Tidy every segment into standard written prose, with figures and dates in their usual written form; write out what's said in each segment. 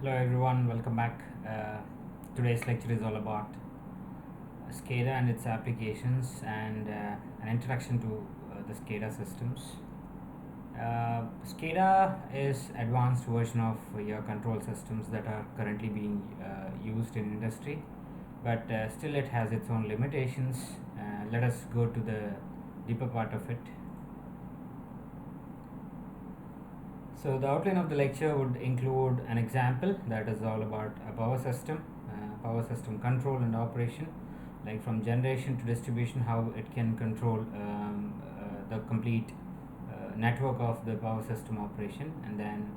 Hello everyone, welcome back. Today's lecture is all about SCADA and its applications and an introduction to the SCADA systems. SCADA is advanced version of your control systems that are currently being used in industry, but still it has its own limitations. Let us go to the deeper part of it. So the outline of the lecture would include an example that is all about a power system control and operation, like from generation to distribution, how it can control the complete network of the power system operation, and then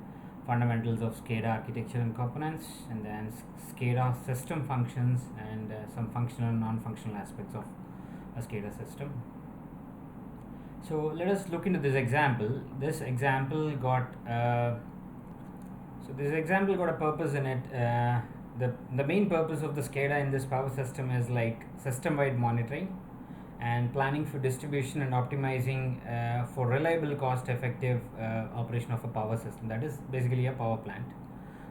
fundamentals of SCADA architecture and components, and then SCADA system functions and some functional and non-functional aspects of a SCADA system. So let us look into this example. This example got a purpose in it. The main purpose of the SCADA in this power system is like system-wide monitoring and planning for distribution and optimizing for reliable, cost-effective operation of a power system. That is basically a power plant.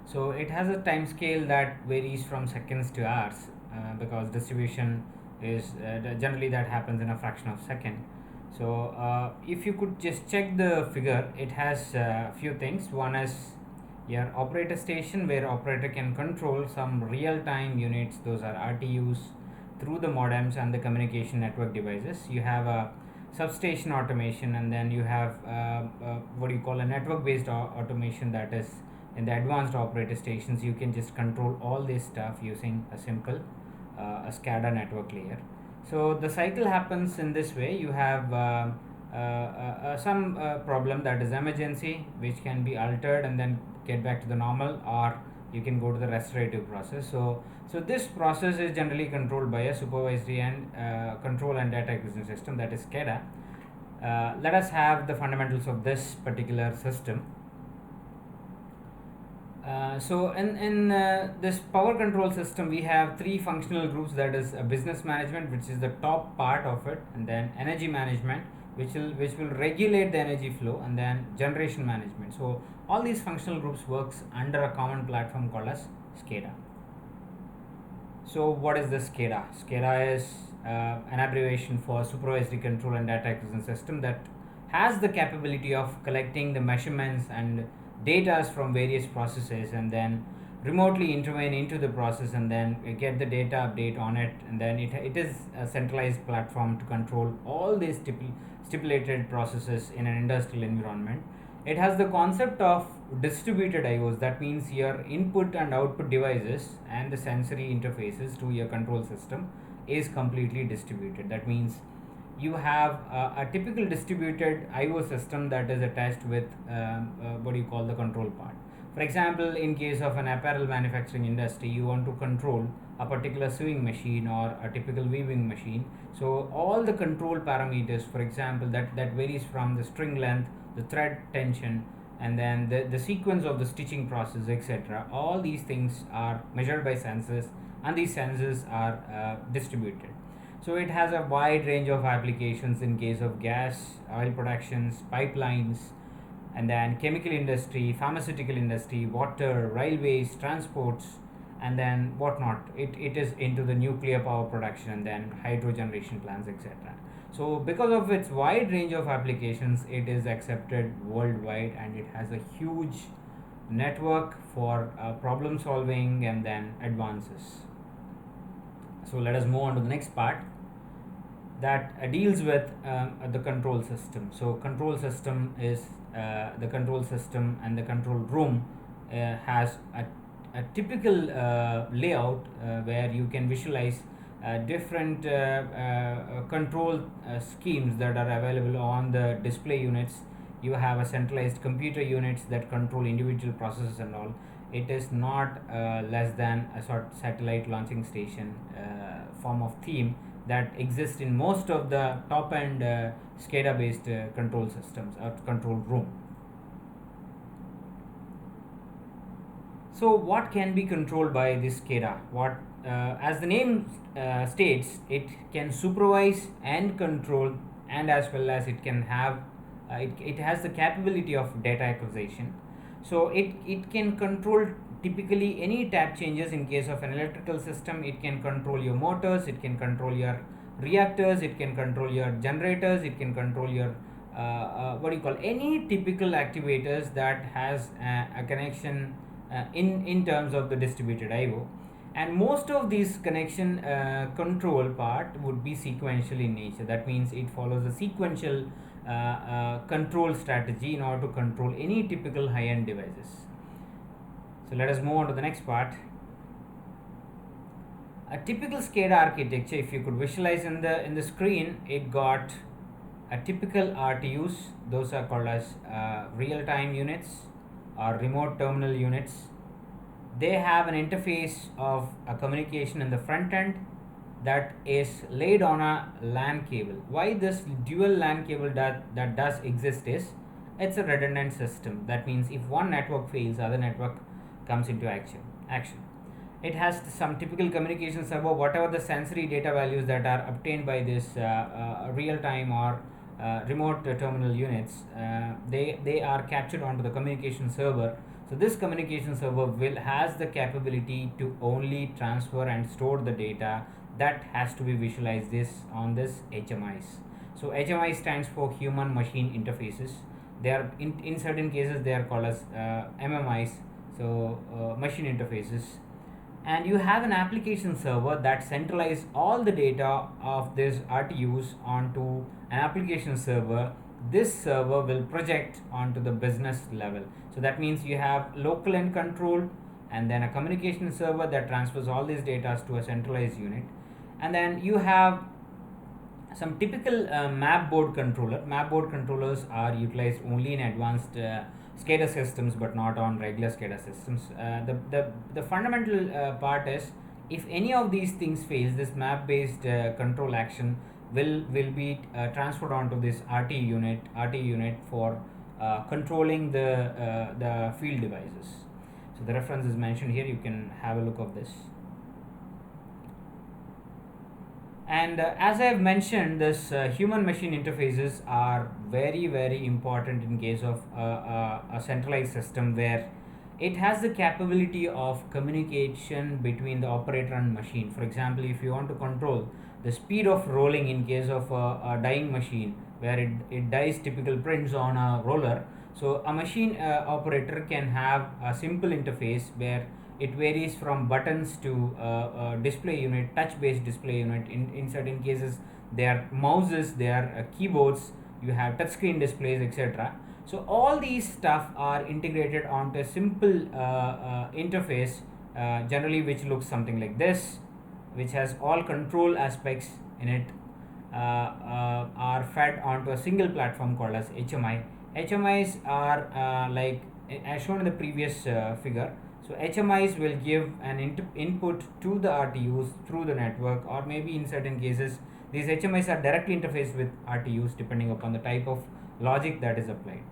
So it has a time scale that varies from seconds to hours because distribution is generally that happens in a fraction of a second. So if you could just check the figure, it has a few things. One is your operator station, where operator can control some real-time units. Those are RTUs through the modems and the communication network devices. You have a substation automation, and then you have what you call a network-based automation, that is in the advanced operator stations. You can just control all this stuff using a simple a SCADA network layer. So the cycle happens in this way. You have some problem, that is emergency, which can be altered and then get back to the normal, or you can go to the restorative process. So this process is generally controlled by a supervisory and control and data acquisition system, that is SCADA. Let us have the fundamentals of this particular system. So in this power control system, we have three functional groups, that is business management, which is the top part of it, and then energy management, which will regulate the energy flow, and then generation management. So all these functional groups works under a common platform called as SCADA. So what is the SCADA? SCADA is an abbreviation for supervisory control and data acquisition system, that has the capability of collecting the measurements and data from various processes, and then remotely intervene into the process, and then get the data update on it, and then it is a centralized platform to control all these stipulated processes in an industrial environment. It has the concept of distributed IOs. That means your input and output devices and the sensory interfaces to your control system is completely distributed. That means you have a typical distributed IO system that is attached with what you call the control part. For example, in case of an apparel manufacturing industry, you want to control a particular sewing machine or a typical weaving machine. So all the control parameters, for example, that varies from the string length, the thread tension, and then the sequence of the stitching process, etc. All these things are measured by sensors, and these sensors are distributed. So it has a wide range of applications in case of gas, oil productions, pipelines, and then chemical industry, pharmaceutical industry, water, railways, transports, and then whatnot. It is into the nuclear power production, and then hydro generation plants, etc. So because of its wide range of applications, it is accepted worldwide, and it has a huge network for problem solving and then advances. So let us move on to the next part that deals with the control system. So control system is the control system, and the control room has a typical layout where you can visualize different control schemes that are available on the display units. You have a centralized computer units that control individual processes and all. It is not less than a sort of satellite launching station form of theme that exists in most of the top end SCADA based control systems or control room. So what can be controlled by this SCADA? As the name states, it can supervise and control, and as well as it can have it has the capability of data acquisition. So it can control typically any tap changes. In case of an electrical system, it can control your motors, it can control your reactors, it can control your generators, it can control your what do you call, any typical activators that has a connection in terms of the distributed IO. And most of these connection control part would be sequential in nature. That means it follows a sequential control strategy in order to control any typical high-end devices. So let us move on to the next part. A typical SCADA architecture, if you could visualize in the screen, it got a typical RTUs. Those are called as real-time units or remote terminal units. They have an interface of a communication in the front end that is laid on a LAN cable. Why this dual LAN cable that does exist is it's a redundant system. That means if one network fails, other network comes into action. It has some typical communication server. Whatever the sensory data values that are obtained by this real-time or remote terminal units, they are captured onto the communication server. So this communication server has the capability to only transfer and store the data that has to be visualized on this HMIs. So HMI stands for human machine interfaces. They are in certain cases they are called as MMIs, so machine interfaces. And you have an application server that centralizes all the data of these RTUs onto an application server. This server will project onto the business level. So that means you have local end control and then a communication server that transfers all these data to a centralized unit. And then you have some typical map board controller. Map board controllers are utilized only in advanced SCADA systems, but not on regular SCADA systems. The fundamental part is, if any of these things fails, this map based control action will be transferred onto this RT unit for controlling the field devices. So the reference is mentioned here, you can have a look of this. And as I have mentioned, this human machine interfaces are very important in case of a centralized system where it has the capability of communication between the operator and machine. For example, if you want to control the speed of rolling in case of a dyeing machine where it dyes typical prints on a roller, so a machine operator can have a simple interface where it varies from buttons to display unit, touch based display unit. In certain cases they are mouses, they are keyboards, you have touchscreen displays, etc. So all these stuff are integrated onto a simple interface, generally which looks something like this, which has all control aspects in it, are fed onto a single platform called as HMI. HMIs are like as shown in the previous figure. So HMIs will give an input to the RTUs through the network, or maybe in certain cases these HMIs are directly interfaced with RTUs depending upon the type of logic that is applied.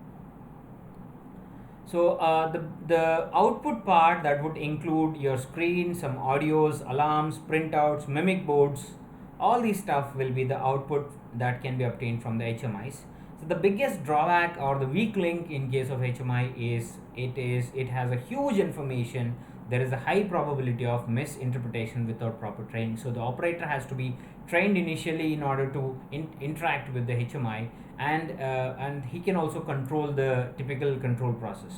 So the output part that would include your screen, some audios, alarms, printouts, mimic boards, all these stuff will be the output that can be obtained from the HMIs. So the biggest drawback or the weak link in case of HMI is it has a huge information. There is a high probability of misinterpretation without proper training. So the operator has to be trained initially in order to interact with the HMI, and he can also control the typical control process.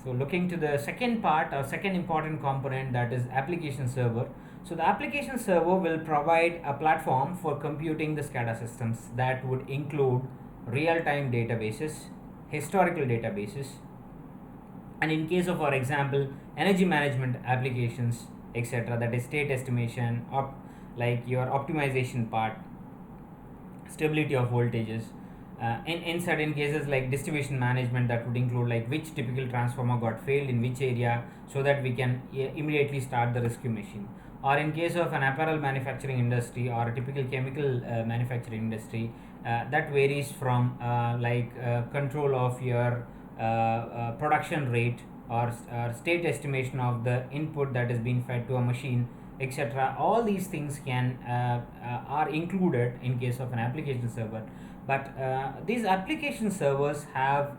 So looking to the second part or second important component, that is application server. So the application server will provide a platform for computing the SCADA systems that would include real-time databases, historical databases, and in case of, for example, energy management applications, etc., that is state estimation, like your optimization part, stability of voltages. In certain cases like distribution management, that would include like which typical transformer got failed in which area, so that we can immediately start the rescue machine. Or in case of an apparel manufacturing industry or a typical chemical manufacturing industry, that varies from control of your production rate or state estimation of the input that is being fed to a machine, etc. All these things are included in case of an application server. But these application servers have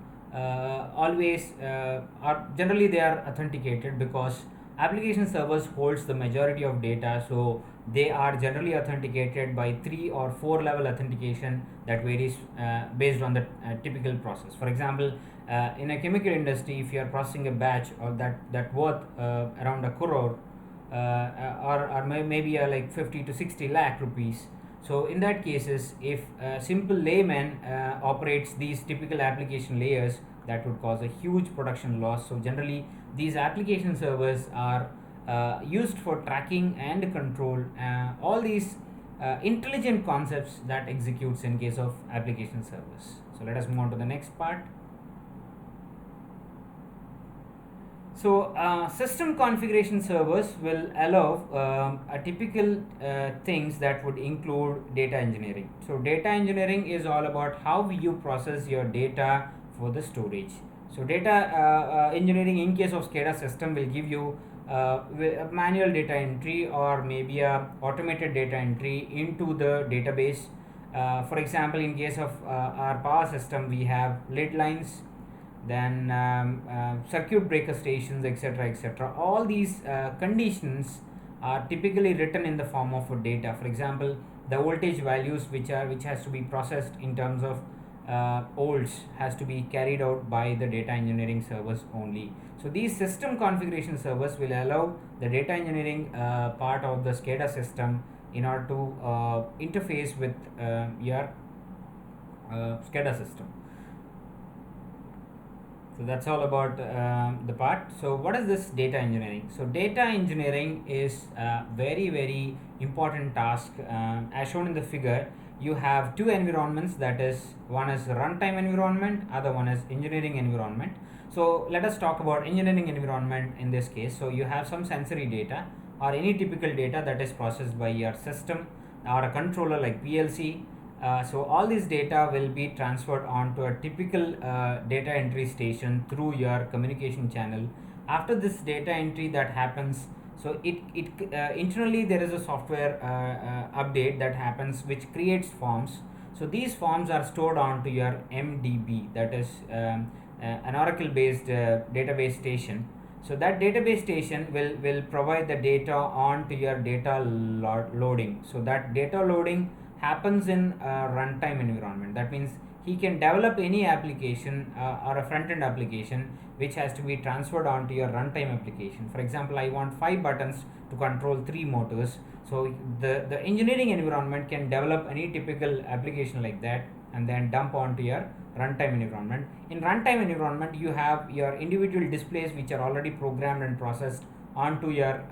always are generally they are authenticated, because application servers holds the majority of data, so they are generally authenticated by 3 or 4 level authentication that varies based on the typical process. For example, in a chemical industry, if you are processing a batch or that worth around a crore, maybe like 50 to 60 lakh rupees. So in that cases, if a simple layman operates these typical application layers, that would cause a huge production loss. So generally, these application servers are used for tracking and control all these intelligent concepts that executes in case of application servers. So let us move on to the next part. So system configuration servers will allow a typical things that would include data engineering. So data engineering is all about how you process your data for the storage. So data engineering in case of SCADA system will give you manual data entry or maybe a automated data entry into the database. For example, in case of our power system, we have lead lines, then circuit breaker stations, etc., etc. All these conditions are typically written in the form of data. For example, the voltage values which has to be processed in terms of volts has to be carried out by the data engineering servers only. So these system configuration servers will allow the data engineering part of the SCADA system in order to interface with your SCADA system. So that's all about the part. So what is this data engineering? So data engineering is a very important task. As shown in the figure, you have two environments, that is, one is runtime environment, other one is engineering environment. So let us talk about engineering environment in this case. So you have some sensory data or any typical data that is processed by your system or a controller like PLC. So all this data will be transferred onto a typical data entry station through your communication channel. After this data entry that happens, so it internally there is a software update that happens which creates forms. So these forms are stored onto your MDB, that is an Oracle based database station. So that database station will provide the data onto your data loading. So that data loading happens in a runtime environment. That means he can develop any application or a front-end application which has to be transferred onto your runtime application. For example, I want 5 buttons to control 3 motors. So the engineering environment can develop any typical application like that and then dump onto your runtime environment. In runtime environment, you have your individual displays which are already programmed and processed onto your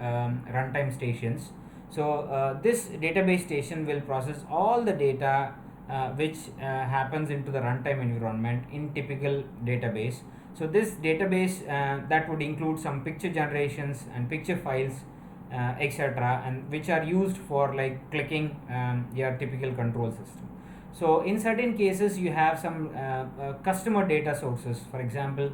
runtime stations. So this database station will process all the data which happens into the runtime environment in typical database. So this database that would include some picture generations and picture files, etc., and which are used for like clicking your typical control system. So in certain cases you have some customer data sources. For example,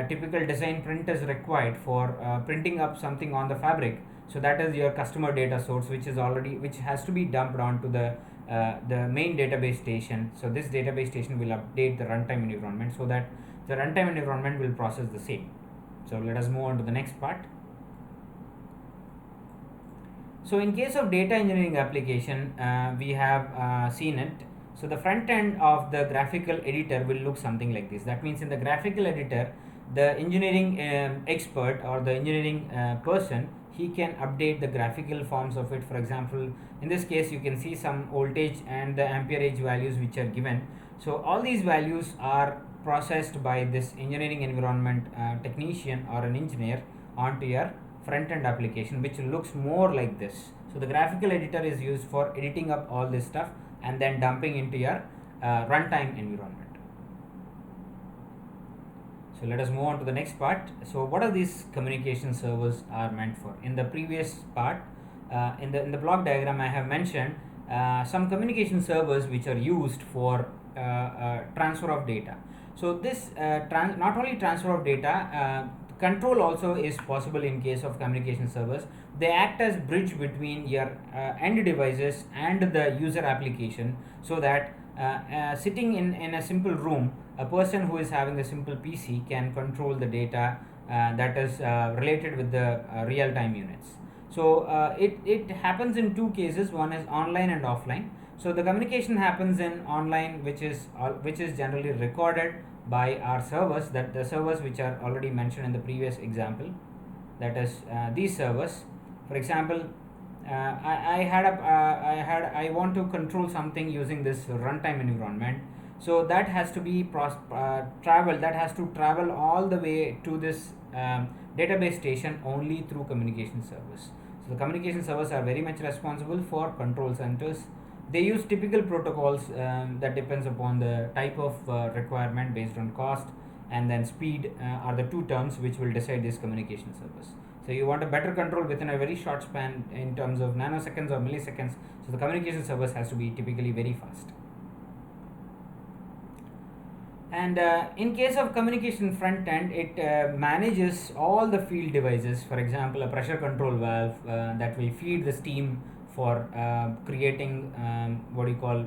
typical design print is required for printing up something on the fabric. So that is your customer data source, which has to be dumped onto the main database station. So this database station will update the runtime environment so that the runtime environment will process the same. So let us move on to the next part. So in case of data engineering application, we have seen it. So the front end of the graphical editor will look something like this. That means in the graphical editor, the engineering expert or the engineering person, he can update the graphical forms of it. For example, in this case you can see some voltage and the amperage values which are given. So all these values are processed by this engineering environment technician or an engineer onto your front end application, which looks more like this. So the graphical editor is used for editing up all this stuff and then dumping into your runtime environment. So let us move on to the next part. So what are these communication servers are meant for? In the previous part, in the block diagram, I have mentioned some communication servers which are used for transfer of data. So this not only transfer of data, control also is possible in case of communication servers. They act as bridge between your end devices and the user application, so that sitting in a simple room, a person who is having a simple PC can control the data that is related with the real-time units. So it happens in two cases. One is online and offline. So the communication happens in online, which is generally recorded by our servers, that the servers which are already mentioned in the previous example, that is these servers. For example, I want to control something using this runtime environment. So that has to be that has to travel all the way to this database station only through communication servers. So the communication servers are very much responsible for control centers. They use typical protocols that depends upon the type of requirement based on cost, and then speed are the two terms which will decide these communication servers. So you want a better control within a very short span in terms of nanoseconds or milliseconds. So the communication servers has to be typically very fast. And in case of communication front end, it manages all the field devices. For example, a pressure control valve that will feed the steam for creating what you call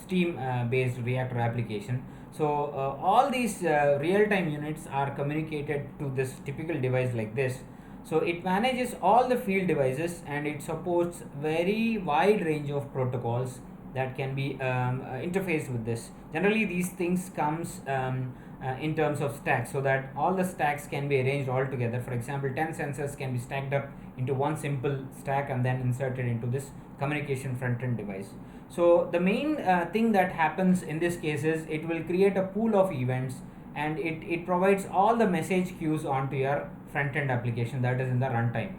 steam based reactor application. So all these real-time units are communicated to this typical device like this. So it manages all the field devices, and it supports very wide range of protocols that can be interfaced with this. Generally these things comes in terms of stacks, so that all the stacks can be arranged all together. For example, 10 sensors can be stacked up into one simple stack and then inserted into this communication front-end device. So the main thing that happens in this case is it will create a pool of events, and it provides all the message queues onto your front-end application that is in the runtime.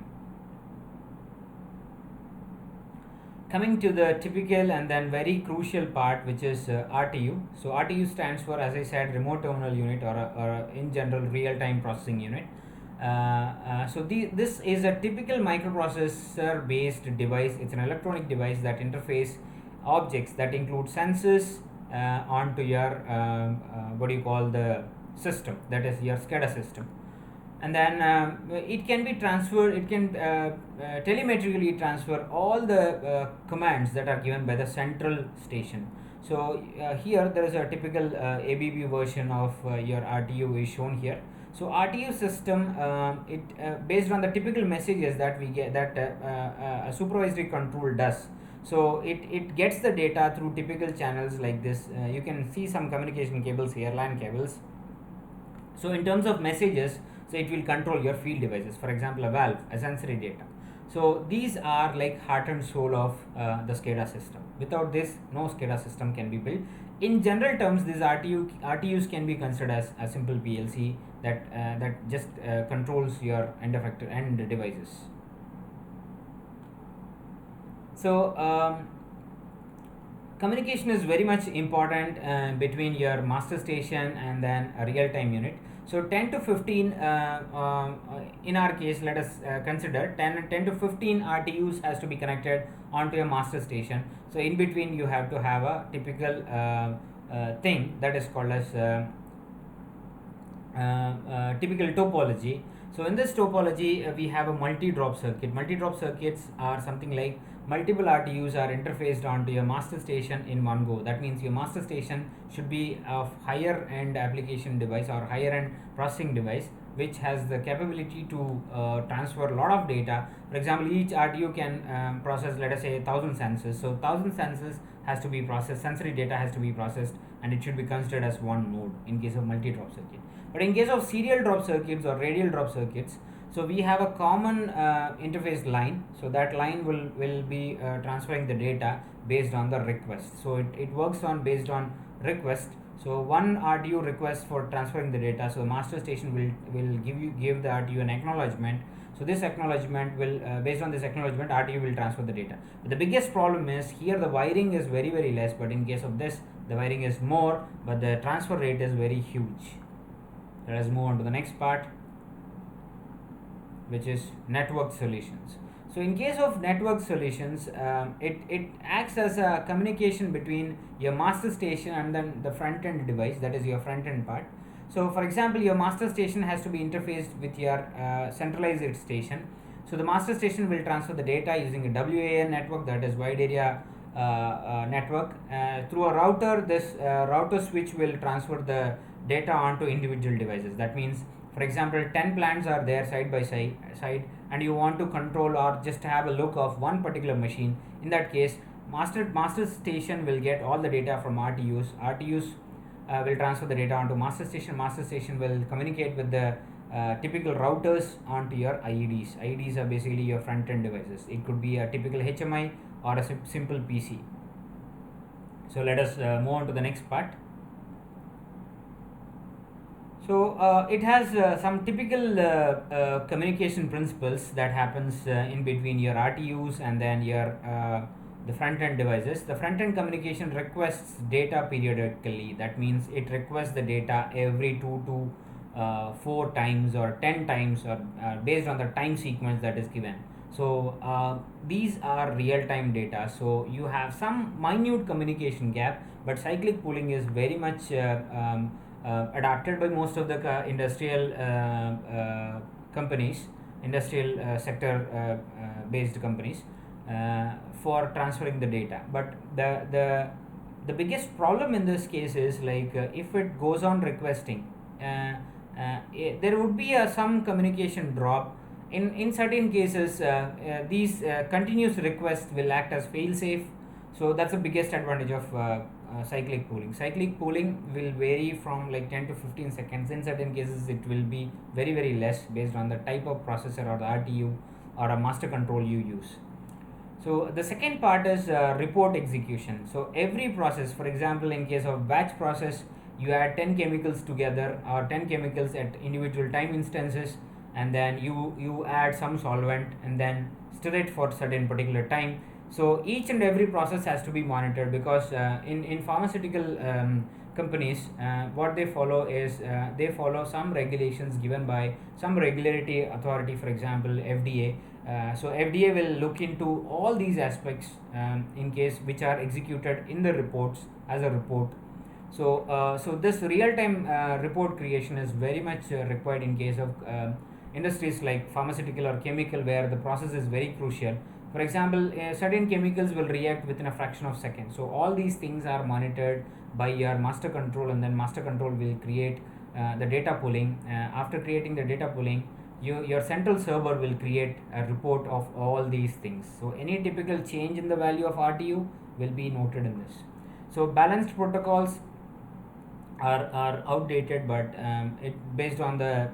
Coming to the typical and then very crucial part, which is RTU. So RTU stands for, as I said, remote terminal unit, or in general real-time processing unit. This is a typical microprocessor based device. It's an electronic device that interface objects that include sensors onto your what do you call the system, that is your SCADA system. And then it can be transferred, it can telemetrically transfer all the commands that are given by the central station. So here there is a typical ABB version of your RTU is shown here. So RTU system, based on the typical messages that we get, that a supervisory control does. So it gets the data through typical channels like this. You can see some communication cables here, LAN cables. So in terms of messages, so it will control your field devices, for example a valve, a sensory data. So these are like heart and soul of the SCADA system. Without this, no SCADA system can be built. In general terms, these RTUs can be considered as a simple PLC that just controls your end devices. So communication is very much important between your master station and then a real-time unit. So 10 to 15 in our case, let us consider 10 to 15 RTUs has to be connected onto a master station. So in between you have to have a typical thing that is called as typical topology. So in this topology we have a multi-drop circuit. Multi-drop circuits are something like multiple RTUs are interfaced onto your master station in one go. That means your master station should be of higher end application device or higher end processing device, which has the capability to transfer a lot of data. For example, each RTU can process, let us say, 1000 sensors. So 1000 sensors has to be processed, sensory data has to be processed, and it should be considered as one node in case of multi-drop circuit. But in case of serial drop circuits or radial drop circuits, so we have a common interface line. So that line will be transferring the data based on the request. So it works on based on request. So one RTU request for transferring the data. So the master station will give the RTU an acknowledgement. So this acknowledgement will based on this acknowledgement, RTU will transfer the data. But the biggest problem is here the wiring is very less, but in case of this the wiring is more, but the transfer rate is very huge. Let us move on to the next part, which is network solutions. So in case of network solutions, it acts as a communication between your master station and then the front end device, that is your front end part. So for example, your master station has to be interfaced with your centralized station. So the master station will transfer the data using a WAN network, that is wide area network. Through a router, this router switch will transfer the data onto individual devices. That means, for example, 10 plants are there side by side, and you want to control or just have a look of one particular machine. In that case, master station will get all the data from RTUs will transfer the data onto master station. Master station will communicate with the typical routers onto your IEDs. IEDs are basically your front end devices. It could be a typical HMI or a simple PC. So let us move on to the next part. So it has some typical communication principles that happens in between your RTUs and then your the front end devices. The front end communication requests data periodically. That means it requests the data every 2 to 4 times or 10 times, or based on the time sequence that is given. So these are real time data. So you have some minute communication gap, but cyclic pooling is very much adapted by most of the industrial companies, industrial sector based companies, for transferring the data. But the biggest problem in this case is like if it goes on requesting, there would be some communication drop. In certain cases, these continuous requests will act as fail safe. So that's the biggest advantage of cyclic pooling. Cyclic pooling will vary from like 10 to 15 seconds. In certain cases, it will be very less based on the type of processor or the RTU or a master control you use. So the second part is report execution. So every process, for example, in case of batch process, you add 10 chemicals together or 10 chemicals at individual time instances, and then you add some solvent and then stir it for certain particular time. So each and every process has to be monitored, because in pharmaceutical companies, what they follow is they follow some regulations given by some regulatory authority, for example FDA. So FDA will look into all these aspects in case which are executed in the reports as a report. So this real-time report creation is very much required in case of industries like pharmaceutical or chemical, where the process is very crucial. For example, certain chemicals will react within a fraction of seconds. So all these things are monitored by your master control, and then master control will create the data pooling. After creating the data pooling, your central server will create a report of all these things. So any typical change in the value of RTU will be noted in this. So balanced protocols are outdated, but it based on the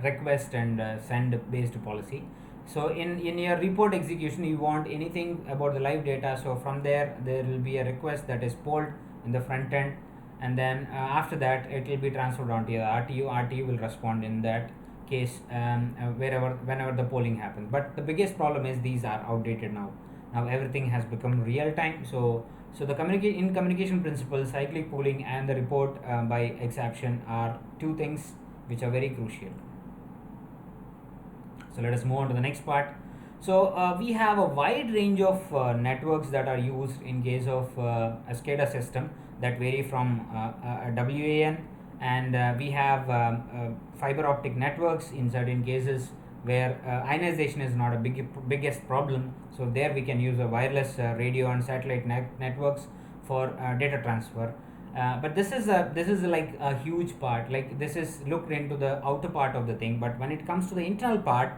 request and send based policy. So in your report execution, you want anything about the live data. So from there will be a request that is polled in the front end, and then after that it will be transferred onto your RTU. RTU will respond in that case whenever the polling happens. But the biggest problem is these are outdated now. Now everything has become real time. So the communication principles, cyclic pooling and the report by exception are two things which are very crucial. So let us move on to the next part. So we have a wide range of networks that are used in case of a SCADA system that vary from WAN, and we have fiber optic networks in certain cases where ionization is not a biggest problem. So there we can use a wireless radio and satellite networks for data transfer. But this is like a huge part. Like this is looked into the outer part of the thing. But when it comes to the internal part,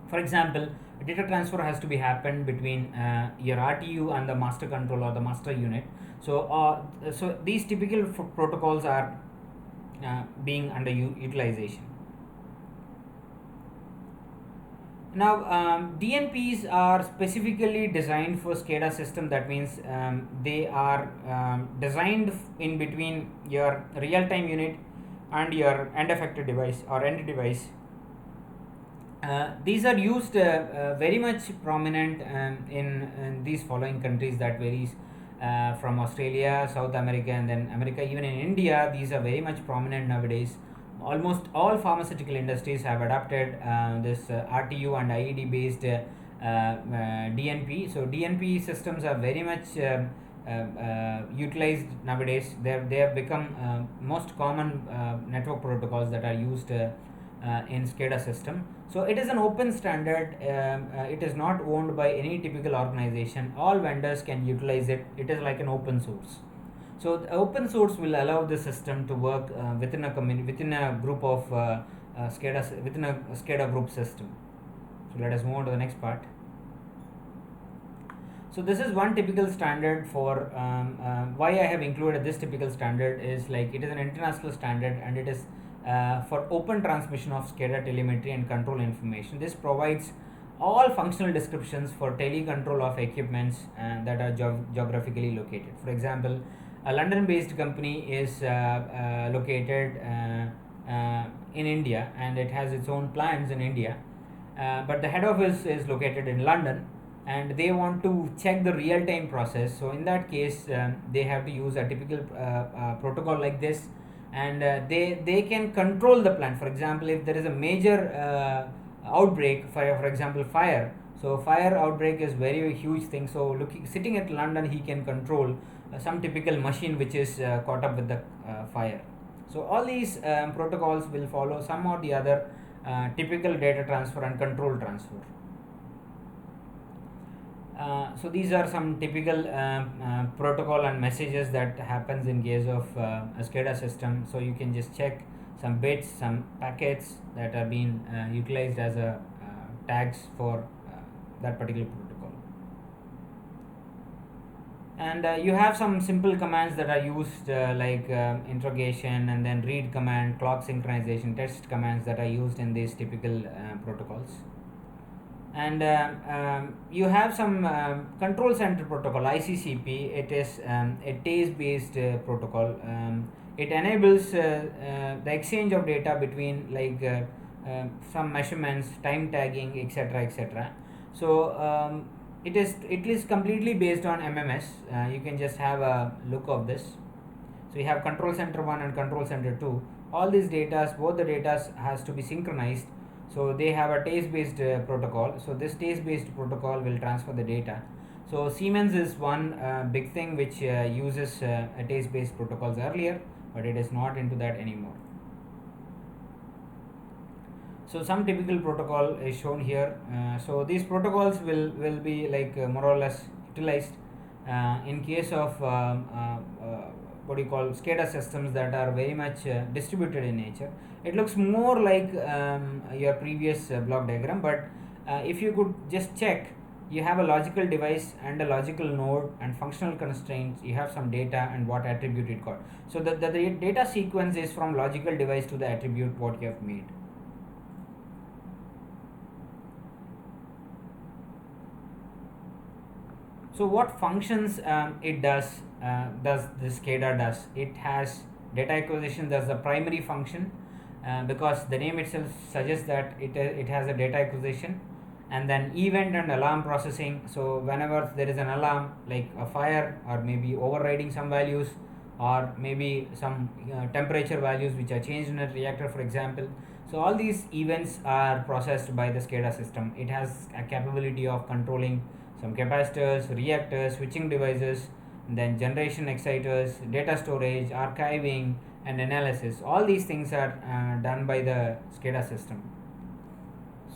for example, data transfer has to be happened between your RTU and the master control or the master unit. So these typical protocols are being under utilization. Now, DNPs are specifically designed for SCADA system. That means they are designed in between your real-time unit and your end effector device or end device. These are used very much prominent in these following countries that varies from Australia, South America, and then America. Even in India, these are very much prominent nowadays. Almost all pharmaceutical industries have adopted this RTU and IED based DNP. So DNP systems are very much utilized nowadays. They have become most common network protocols that are used in SCADA system. So it is an open standard. It is not owned by any typical organization. All vendors can utilize it. It is like an open source. So the open source will allow the system to work within a within a group of SCADA, within a SCADA group system. So let us move on to the next part. So this is one typical standard for why I have included this typical standard is like it is an international standard, and it is for open transmission of SCADA telemetry and control information. This provides all functional descriptions for telecontrol of equipments that are geographically located. For example, a London-based company is located in India, and it has its own plants in India, but the head office is located in London, and they want to check the real-time process. So in that case, they have to use a typical protocol like this, and they can control the plant. For example, if there is a major outbreak, for example fire, so fire outbreak is very huge thing. So sitting at London, he can control some typical machine which is caught up with the fire. So all these protocols will follow some or the other typical data transfer and control transfer. So these are some typical protocol and messages that happens in case of a SCADA system. So you can just check some bits, some packets that are being utilized as a tags for that particular protocol. And you have some simple commands that are used like interrogation, and then read command, clock synchronization, test commands that are used in these typical protocols. And you have some control center protocol, ICCP. It is a taste-based protocol. It enables the exchange of data between like some measurements, time tagging, etc., etc. So it is completely based on MMS. You can just have a look of this. So you have control center 1 and control center 2. All these data, both the data has to be synchronized. So they have a taste-based protocol. So this taste-based protocol will transfer the data. So Siemens is one big thing which uses a taste-based protocols earlier, but it is not into that anymore. So some typical protocol is shown here. So these protocols will be like more or less utilized in case of what you call SCADA systems that are very much distributed in nature. It looks more like your previous block diagram, but if you could just check, you have a logical device and a logical node and functional constraints. You have some data and what attribute it got. So the data sequence is from logical device to the attribute what you have made. So what functions it does the SCADA does? It has data acquisition. That's the primary function because the name itself suggests that it has a data acquisition, and then event and alarm processing. So whenever there is an alarm like a fire, or maybe overriding some values, or maybe some temperature values which are changed in a reactor, for example. So all these events are processed by the SCADA system. It has a capability of controlling some capacitors, reactors, switching devices, then generation exciters, data storage, archiving, and analysis. All these things are done by the SCADA system.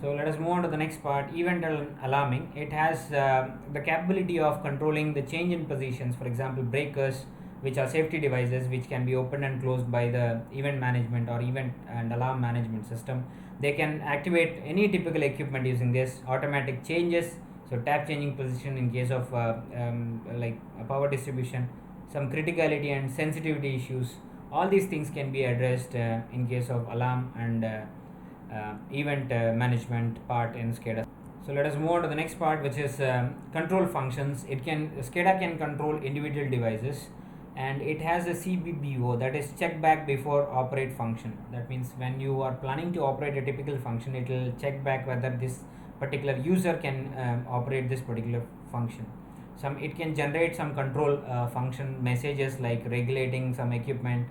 So let us move on to the next part, event alarming. It has the capability of controlling the change in positions, for example breakers, which are safety devices which can be opened and closed by the event management or event and alarm management system. They can activate any typical equipment using this. Automatic changes, so tap changing position in case of like power distribution, some criticality and sensitivity issues. All these things can be addressed in case of alarm and event management part in SCADA. So let us move on to the next part, which is control functions. SCADA can control individual devices, and it has a CBBO, that is check back before operate function. That means when you are planning to operate a typical function, it will check back whether this particular user can operate this particular function. It can generate some control function messages like regulating some equipment,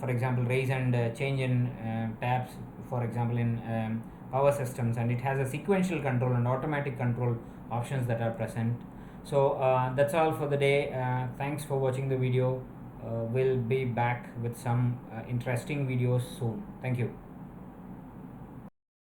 for example raise and change in taps, for example in power systems, and it has a sequential control and automatic control options that are present. So that's all for the day. Thanks for watching the video. We'll be back with some interesting videos soon. Thank you.